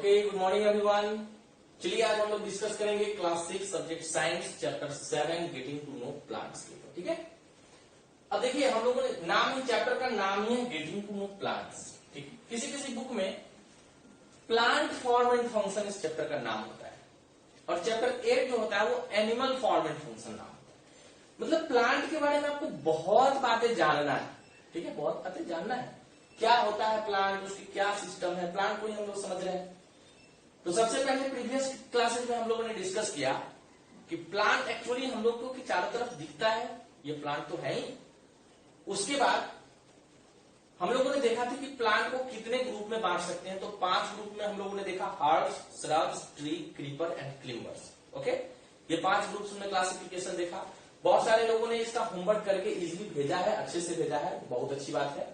Okay, good morning everyone. चलिए आज हम लोग डिस्कस करेंगे class 6 subject science chapter 7 getting to know plants के ऊपर। ठीक है, अब देखिए हम लोगों ने नाम ही चैप्टर का नाम ही है गेटिंग टू नो प्लांट्स। ठीक है, किसी किसी बुक में प्लांट फॉर्म एंड फंक्शन इस चैप्टर का नाम होता है और चैप्टर 8 जो होता है वो एनिमल फॉर्म एंड फंक्शन नाम होता है। मतलब प्लांट के बारे में आपको बहुत बातें जानना है। ठीक है, बहुत बातें जानना है, क्या होता है प्लांट, उसकी क्या सिस्टम है, प्लांट को ही हम लोग समझ रहे हैं। तो सबसे पहले प्रीवियस क्लासेस में हम लोगों ने डिस्कस किया कि प्लांट एक्चुअली हम लोग को चारों तरफ दिखता है, ये प्लांट तो है ही। उसके बाद हम लोगों ने देखा था कि प्लांट को कितने ग्रुप में बांट सकते हैं। तो 5 ग्रुप में हम लोगों ने देखा, herbs, shrubs, tree, creeper and climbers. Okay, ये 5 ग्रुप्स में क्लासिफिकेशन देखा। बहुत सारे लोगों ने इसका होमवर्क करके इजीली भेजा है, अच्छे से भेजा है, बहुत अच्छी बात है।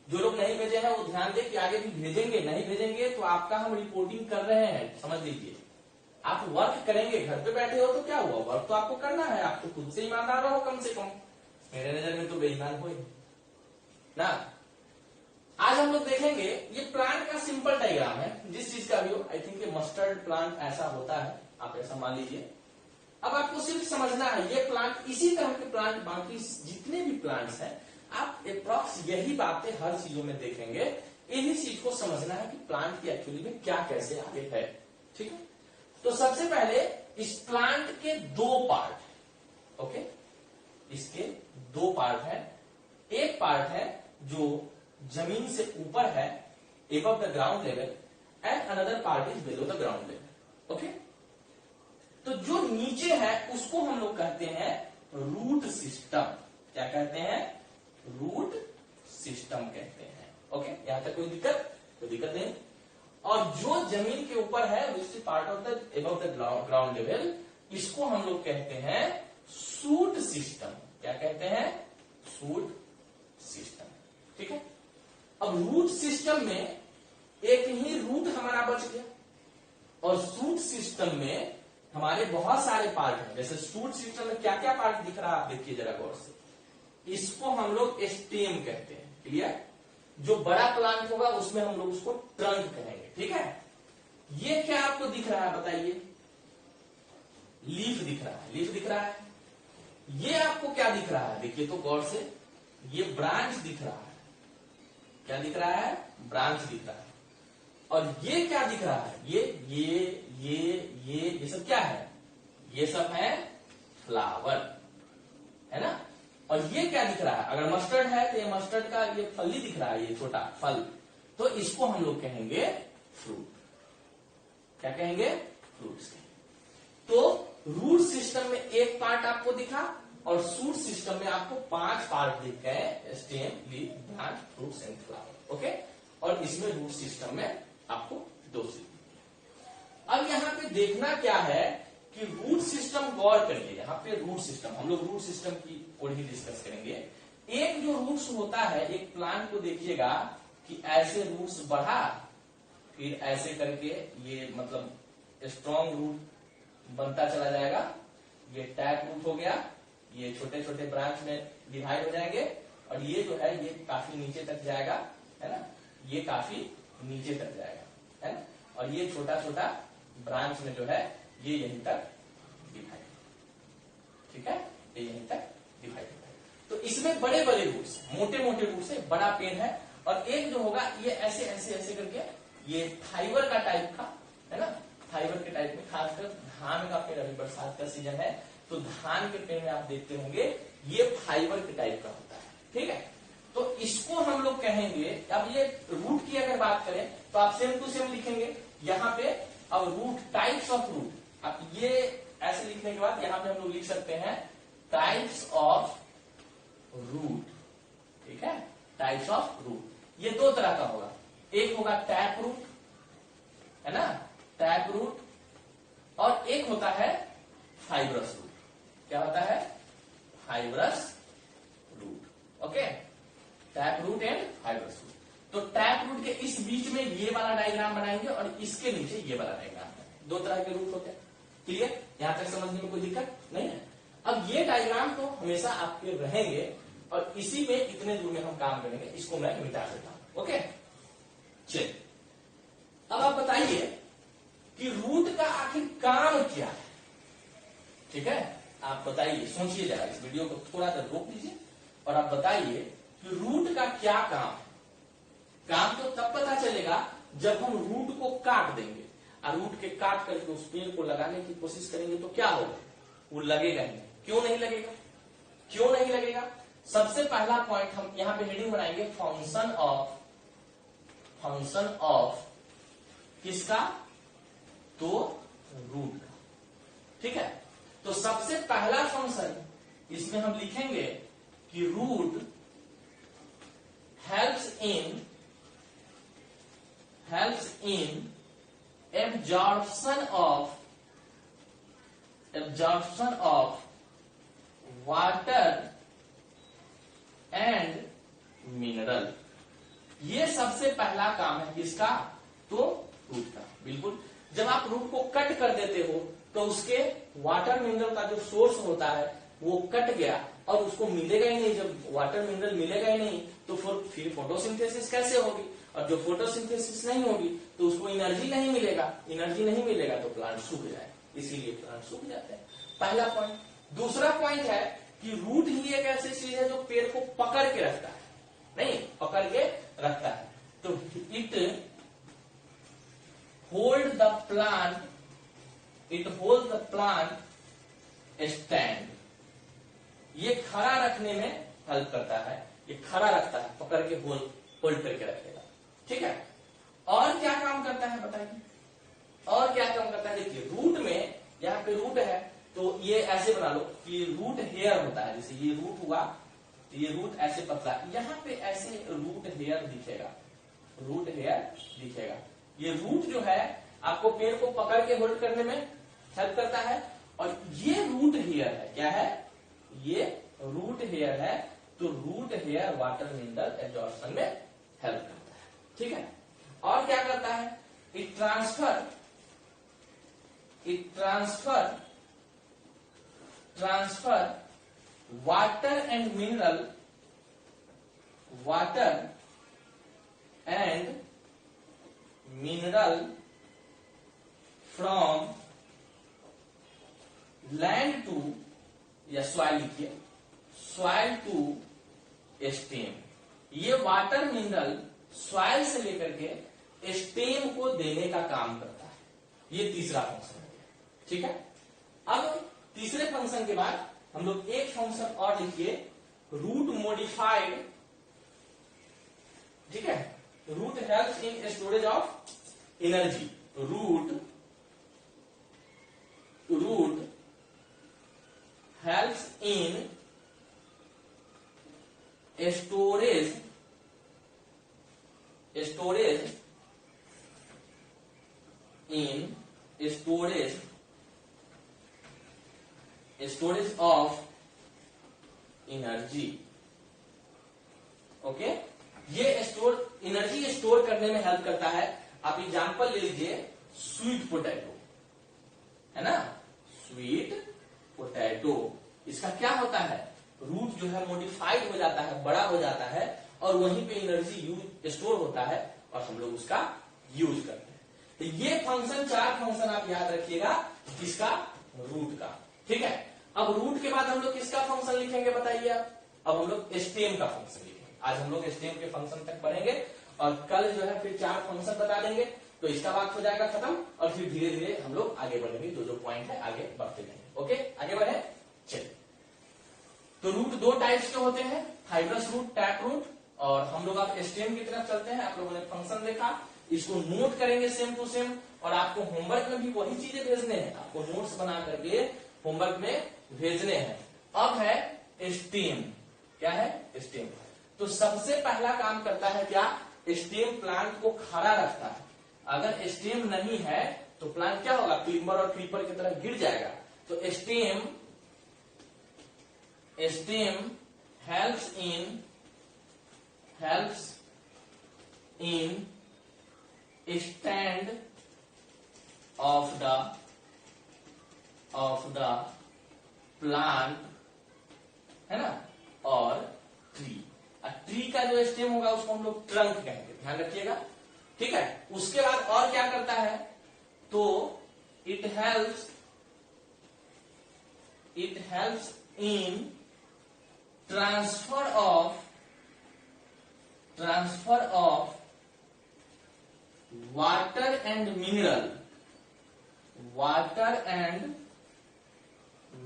जो लोग नहीं भेजे हैं वो ध्यान दें कि आगे भी भेजेंगे, नहीं भेजेंगे तो आपका हम रिपोर्टिंग कर रहे हैं, समझ लीजिए। आप वर्क करेंगे, घर पे बैठे हो तो क्या हुआ, वर्क तो आपको करना है। आप तो खुद से ईमानदार रहो कम से कम, मेरे नजर में तो बेईमान हो ना। आज हम लोग देखेंगे ये प्लांट का सिंपल डायग्राम है, जिस चीज का भी हो। आई थिंक ये मस्टर्ड प्लांट ऐसा होता है, आप ऐसा मान लीजिए। अब आपको सिर्फ समझना है ये प्लांट, इसी तरह के प्लांट बाकी जितने भी प्लांट्स हैं, आप अप्रॉक्स यही बातें हर चीजों में देखेंगे। इन्हीं चीज को समझना है कि प्लांट की एक्चुअली में क्या कैसे आगे है। ठीक है, तो सबसे पहले इस प्लांट के 2 पार्ट। ओके, इसके 2 पार्ट है। एक पार्ट है जो जमीन से ऊपर है, above the ground level, and another part is below the ground level. Okay, तो जो नीचे है उसको हम लोग कहते हैं रूट सिस्टम। क्या कहते हैं? रूट सिस्टम कहते हैं। ओके, यहां तक कोई दिक्कत नहीं। और जो जमीन के ऊपर है, which is part of the above the ground level, इसको हम लोग कहते हैं शूट सिस्टम। क्या कहते हैं? Shoot system. ठीक है, अब रूट सिस्टम में एक ही रूट हमारा बच गया और शूट सिस्टम में हमारे बहुत सारे पार्ट हैं। जैसे शूट सिस्टम में क्या क्या पार्ट दिख रहा है, आप देखिए जरा गौर से। इसको हम लोग स्टेम कहते हैं। क्लियर? जो बड़ा प्लांट होगा उसमें हम लोग उसको ट्रंक कहेंगे। ठीक है, ये क्या आपको दिख रहा है बताइए? लीफ दिख रहा है, लीफ दिख रहा है। ये आपको क्या दिख रहा है? देखिए तो गौर से, ये ब्रांच दिख रहा है। क्या दिख रहा है? ब्रांच दिख रहा है। और ये क्या दिख रहा है? ये सब क्या है? ये सब है फ्लावर, है ना। और ये क्या दिख रहा है? अगर मस्टर्ड है तो ये मस्टर्ड का ये फली दिख रहा है, ये छोटा फल, तो इसको हम लोग कहेंगे फ्रूट। क्या कहेंगे? फ्रूट्स। तो रूट सिस्टम में एक पार्ट आपको दिखा और शूट सिस्टम में आपको 5 पार्ट दिख गए, stem, leaf, branch, fruits and flower. Okay, और इसमें रूट सिस्टम में आपको 2 चीज। अब यहाँ पे देखना क्या है कि रूट सिस्टम, गौर करिए यहाँ पे रूट सिस्टम, हम लोग रूट सिस्टम की और ही डिस्कस करेंगे। एक जो रूट्स होता है, एक प्लांट को देखिएगा कि ऐसे रूट्स बढ़ा, फिर ऐसे करके ये मतलब स्ट्रॉन्ग रूट बनता चला जाएगा। ये टैप रूट हो गया, ये छोटे छोटे ब्रांच में डिवाइड हो जाएंगे और ये जो है ये काफी नीचे तक जाएगा, है ना। ये काफी नीचे तक जाएगा, है ना। और ये छोटा छोटा ब्रांच में जो है ये यहीं तक डिवाइड। ठीक है, ये यहीं तक डिवाइड होता है। तो इसमें बड़े बड़े रूट्स, मोटे मोटे रूट्स है, बड़ा पेड़ है। और एक जो होगा ये ऐसे ऐसे ऐसे करके, ये फाइबर का टाइप का, है ना। फाइबर के टाइप में, खासकर धान का पेड़, अभी बरसात का सीजन है तो धान के पेड़ में आप देखते होंगे ये फाइबर के टाइप का होता है। ठीक है, तो इसको हम लोग कहेंगे। अब ये रूट की अगर बात करें तो आप सेम टू सेम लिखेंगे यहाँ पे। अब रूट, टाइप्स ऑफ रूट, अब ये ऐसे लिखने के बाद यहाँ पे हम लोग लिख सकते हैं टाइप्स ऑफ रूट। ठीक है, टाइप्स ऑफ रूट ये 2 तरह का होगा। एक होगा टैप रूट, है ना, टैप रूट, और एक होता है फाइब्रस रूट। क्या होता है? Fibrous root. Okay, tap root and fibrous root. तो टैप रूट के इस बीच में ये वाला डायग्राम बनाएंगे और इसके नीचे ये वाला डायग्राम बनाएंगे। 2 तरह के रूट होते हैं। क्लियर? यहां तक समझने में कोई दिक्कत नहीं है। अब ये डायग्राम तो हमेशा आपके रहेंगे और इसी में इतने दूर में हम काम करेंगे। इसको मैं मिटा देता हूं। ओके, चलिए अब आप बताइए कि रूट का आखिर काम क्या है। ठीक है, आप बताइए, सोचिए जरा, इस वीडियो को थोड़ा सा रोक दीजिए और आप बताइए कि रूट का क्या काम है। काम तो तब पता चलेगा जब हम रूट को काट देंगे, और रूट के काट करके उस पेड़ को लगाने की कोशिश करेंगे तो क्या होगा, वो लगेगा ही नहीं। क्यों नहीं लगेगा, क्यों नहीं लगेगा? सबसे पहला पॉइंट हम यहां पे हेडिंग बनाएंगे, फंक्शन ऑफ किसका, तो रूट का। ठीक है, तो सबसे पहला फंक्शन इसमें हम लिखेंगे कि root helps in absorption of water and mineral. ये सबसे पहला काम है किसका, तो रूट का। बिल्कुल, जब आप रूट को कट कर देते हो तो उसके वाटर मिनरल का जो सोर्स होता है वो कट गया और उसको मिलेगा ही नहीं। जब वाटर मिनरल मिलेगा ही नहीं तो फिर फोटोसिंथेसिस कैसे होगी, और जो फोटोसिंथेसिस नहीं होगी तो उसको एनर्जी नहीं मिलेगा, एनर्जी नहीं मिलेगा तो प्लांट सूख जाए, इसीलिए प्लांट सूख जाते हैं। पहला पॉइंट। दूसरा पॉइंट है कि रूट ही एक ऐसी चीज है जो पेड़ को पकड़ के रखता है, नहीं पकड़ के रखता है, तो it hold the plant stand. ये खड़ा रखने में हेल्प करता है, ये खड़ा रखता है, पकड़ के होल्ड करके रखेगा। ठीक है, और क्या काम करता है बताइए, और क्या काम करता है? देखिए, रूट में, यहाँ पे रूट है तो ये ऐसे बना लो कि रूट हेयर होता है, जैसे ये रूट हुआ तो ये रूट ऐसे पतला, यहाँ पे ऐसे रूट हेयर दिखेगा, रूट हेयर दिखेगा। ये रूट जो है आपको पेड़ को पकड़ के होल्ड करने में हेल्प करता है, और ये रूट हेयर है, क्या है, ये रूट हेयर है, तो root hair water mineral absorption में हेल्प करता है। ठीक है, और क्या करता है, it transfer water and mineral from land to, या सॉइल लिखिए, सॉइल टू स्टेम। ये वाटर मिनरल सॉइल से लेकर के स्टेम को देने का काम करता है। ये तीसरा फंक्शन है। ठीक है, अब तीसरे फंक्शन के बाद हम लोग एक फंक्शन और लिखिए, रूट मॉडिफाइड। ठीक है, root helps in storage of energy. Root helps in storage of energy. Okay, ये एनर्जी स्टोर करने में हेल्प करता है। आप एग्जांपल ले लीजिए, स्वीट पोटैटो है ना, स्वीट पोटैटो, इसका क्या होता है, रूट जो है मॉडिफाइड हो जाता है, बड़ा हो जाता है, और वहीं पे एनर्जी स्टोर होता है और हम लोग उसका यूज करते हैं। तो ये फंक्शन, चार फंक्शन आप याद रखिएगा, किसका, रूट का। ठीक है, अब रूट के बाद हम लोग किसका फंक्शन लिखेंगे बताइए आप? अब हम लोग स्टेम का फंक्शन लिखेंगे। आज हम लोग स्टेम के फंक्शन तक पढ़ेंगे और कल जो है फिर चार फंक्शन बता देंगे, तो इसका बात हो जाएगा खत्म, और फिर धीरे धीरे हम लोग आगे बढ़ेंगे, जो पॉइंट है आगे बढ़ते जाएंगे। ओके, आगे बढ़े, चलिए। तो रूट दो टाइप्स के होते हैं, फाइब्रस रूट, टैप रूट, और हम लोग आप स्टेम की तरफ चलते हैं। आप लोगों ने फंक्शन देखा, इसको नोट करेंगे सेम टू सेम, और आपको होमवर्क में भी वही चीजें भेजने हैं, आपको नोट्स बना करके होमवर्क में भेजने हैं। अब है स्टेम, क्या है, स्टेम। तो सबसे पहला काम करता है क्या, स्टेम प्लांट को खड़ा रखता है। अगर स्टेम नहीं है तो प्लांट क्या होगा, क्लिम्बर और क्रीपर की तरह गिर जाएगा। तो stem helps in stand of the plant, है ना, और ट्री का जो स्टेम होगा उसको हम लोग ट्रंक कहेंगे, ध्यान रखिएगा। ठीक है, उसके बाद और क्या करता है, तो it helps in transfer of water and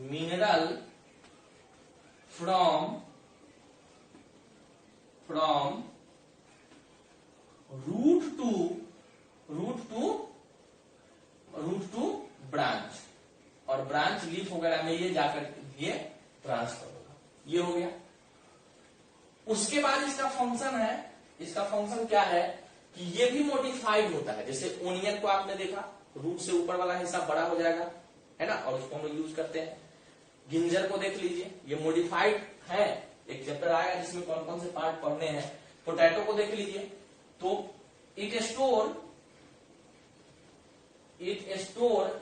mineral from root to branch, और ब्रांच लीफ वगैरह में ये जाकर ये ट्रांसफर होगा। ये हो गया। उसके बाद इसका फंक्शन क्या है कि ये भी मॉडिफाइड होता है। जैसे ओनियन को आपने देखा, रूट से ऊपर वाला हिस्सा बड़ा हो जाएगा, है ना, और उसको हम लोग यूज करते हैं। गिंजर को देख लीजिए, ये मॉडिफाइड है। एक चैप्टर आएगा जिसमें कौन कौन से पार्ट पढ़ने हैं। पोटैटो को देख लीजिए, तो it store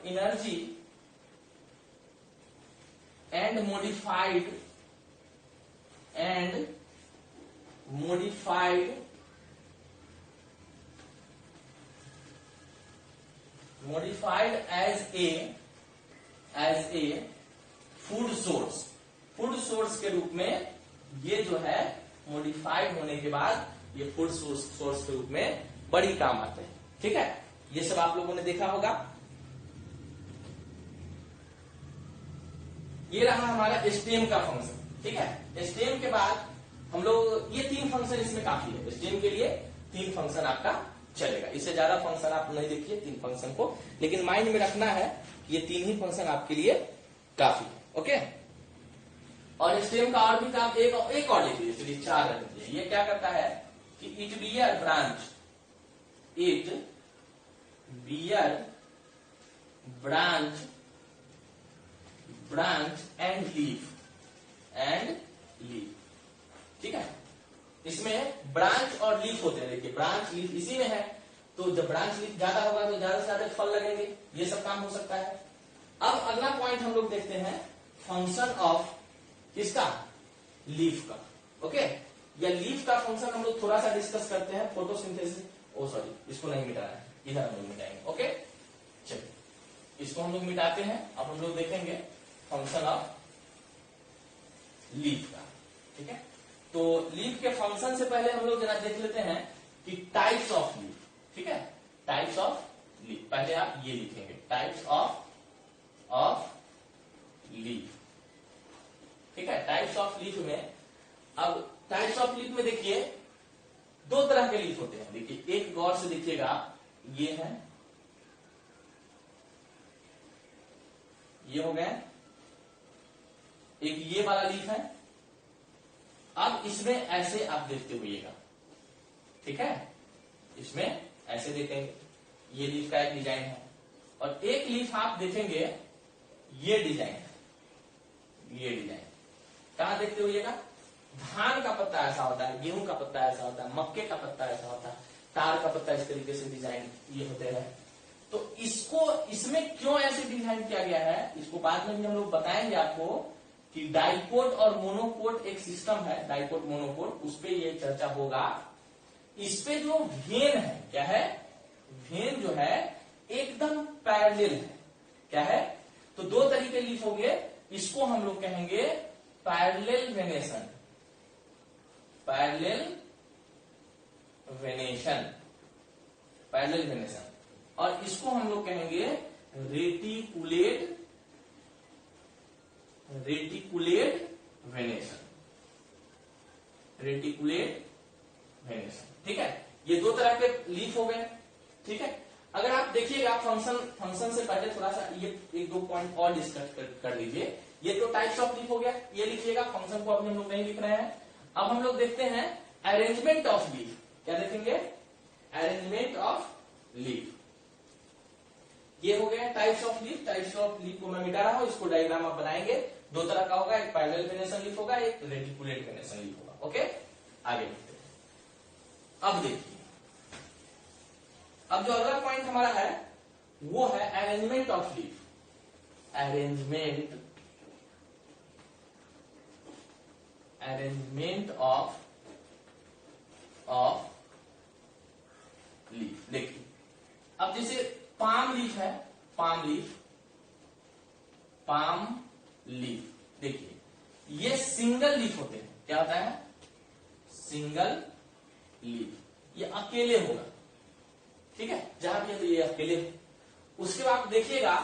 energy and modified as a food source के रूप में ये जो है मॉडिफाइड होने के बाद ये फूड सोर्स के रूप में बड़ी काम आते हैं। ठीक है, ये सब आप लोगों ने देखा होगा। ये रहा हमारा स्टेम का फंक्शन। ठीक है, स्टेम के बाद हम लोग ये 3 फंक्शन इसमें काफी है। स्टेम के लिए 3 फंक्शन आपका चलेगा, इससे ज्यादा फंक्शन आप नहीं देखिए 3 फंक्शन को, लेकिन माइंड में रखना है ये 3 ही फंक्शन आपके लिए काफी है। ओके, और स्टेम का और भी काम एक और लिख लीजिए, चलिए 4 रख दीजिए। ये क्या करता है कि it bear branch and leaf. ठीक है, इसमें ब्रांच और लीफ होते हैं। देखिए ब्रांच लीफ इसी में है, तो जब ब्रांच लीफ ज्यादा होगा तो ज्यादा से ज्यादा फल लगेंगे। ये सब काम हो सकता है। अब अगला पॉइंट हम लोग देखते हैं फंक्शन ऑफ किसका, लीफ का। ओके, या लीफ का फंक्शन हम लोग थोड़ा सा डिस्कस करते हैं। फोटोसिंथेसिस, इसको नहीं मिटाना है, इधर हम लोग मिटाएंगे। ओके, चलिए इसको हम लोग मिटाते हैं। अब हम लोग देखेंगे फंक्शन ऑफ लीफ का। ठीक है, तो लीफ के फंक्शन से पहले हम लोग जरा देख लेते हैं कि टाइप्स ऑफ लीफ। ठीक है, टाइप्स ऑफ लीफ पहले आप ये लिखेंगे, टाइप्स ऑफ लीफ। ठीक है, टाइप्स ऑफ लीफ में, अब टाइप्स ऑफ लीफ में देखिए 2 तरह के लीफ होते हैं। देखिए एक गौर से देखिएगा, ये है, ये हो गए, एक ये वाला लीफ है। अब इसमें ऐसे आप देखते हुएगा। ठीक है, इसमें ऐसे देखेंगे, ये लीफ का एक डिजाइन है। और एक लीफ आप देखेंगे, ये डिजाइन है, ये डिजाइन कहां देखते हुएगा, धान का पत्ता ऐसा होता है, गेहूं का पत्ता ऐसा होता है, मक्के का पत्ता ऐसा होता है, तार का पत्ता इस तरीके से डिजाइन ये होते हैं। तो इसको इसमें क्यों ऐसे डिजाइन किया गया है, इसको बाद में भी हम लोग बताएंगे आपको कि डाइकोट और मोनोकोट एक सिस्टम है, डाइकोट मोनोकोट, उस पर ये चर्चा होगा। इस पे जो वेन है, क्या है, वेन जो है एकदम पैरेलल है। क्या है, तो 2 तरीके लीफ होंगे, इसको हम लोग कहेंगे पैरेलल वेनेशन, और इसको हम लोग कहेंगे रेटिकुलेट वेनेशन। ठीक है, ये 2 तरह के लीफ हो गए। ठीक है, अगर आप देखिएगा फंक्शन से पहले थोड़ा सा ये 1-2 पॉइंट और डिस्कस कर लीजिए। ये तो टाइप्स ऑफ लीफ हो गया, ये लिखिएगा, फंक्शन को अभी हम लोग नहीं लिख रहे हैं। अब हम लोग देखते हैं अरेंजमेंट ऑफ लीफ। क्या देखेंगे, अरेंजमेंट ऑफ लीफ। ये हो गया types of leaf. Types of leaf को मैं मिटा रहा हूं, इसको डायग्राम आप बनाएंगे। 2 तरह का होगा, एक पैरेलल वेनेशन लीफ होगा, एक रेटिकुलेट वेनेशन लीफ होगा। ओके, आगे बढ़ते हैं। अब देखिए, अब जो अगला पॉइंट हमारा है वो है arrangement of leaf. Arrangement of leaf. देखिए, अब जैसे पाम लीफ है, पाम लीफ, पाम लीफ, देखिए ये सिंगल लीफ होते हैं, क्या होता है, सिंगल लीफ, ये अकेले होगा, ठीक है, जहां भी है तो ये अकेले है। उसके बाद देखिएगा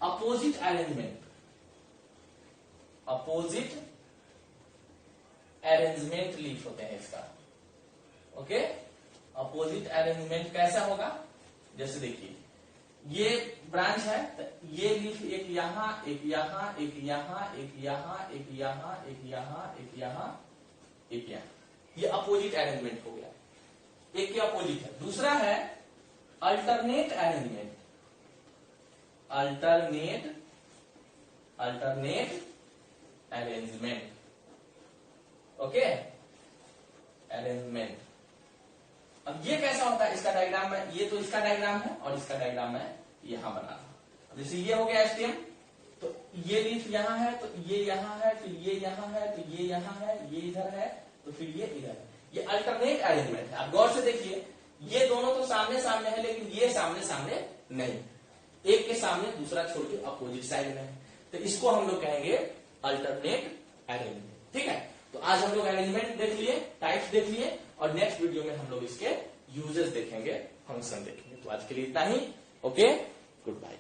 opposite arrangement, opposite arrangement leaf होते हैं इसका, ओके। अपोजिट अरेंजमेंट कैसा होगा, जैसे देखिए ये ब्रांच है तो ये लीफ एक यहां, एक यहां, एक यहां, एक यहां, एक यहां, एक यहां, एक यहां, एक यहां, ये अपोजिट अरेंजमेंट हो गया, एक के अपोजिट है। दूसरा है alternate arrangement, alternate arrangement, okay, arrangement. अब ये कैसा होता है, इसका डायग्राम है, ये तो इसका डायग्राम है और इसका डायग्राम मैं यहां बना रहा हूं। जैसे ये हो गया एसटीएम, तो ये लीफ यहां है, तो ये यहां है, तो ये यहां है, तो ये यहां है, ये इधर है, तो फिर ये इधर है, ये अल्टरनेट अरेंजमेंट है। आप गौर से देखिए, ये दोनों तो सामने सामने है, लेकिन ये सामने सामने नहीं, एक के सामने दूसरा छोड़ के अपोजिट साइड में है, तो इसको हम लोग कहेंगे अल्टरनेट अरेंजमेंट, ठीक है। तो आज हम लोग अरेंजमेंट देख लिए, टाइप्स देख लिए, और नेक्स्ट वीडियो में हम लोग इसके यूजेस देखेंगे, फंक्शन देखेंगे। तो आज के लिए इतना ही, ओके, गुड बाय।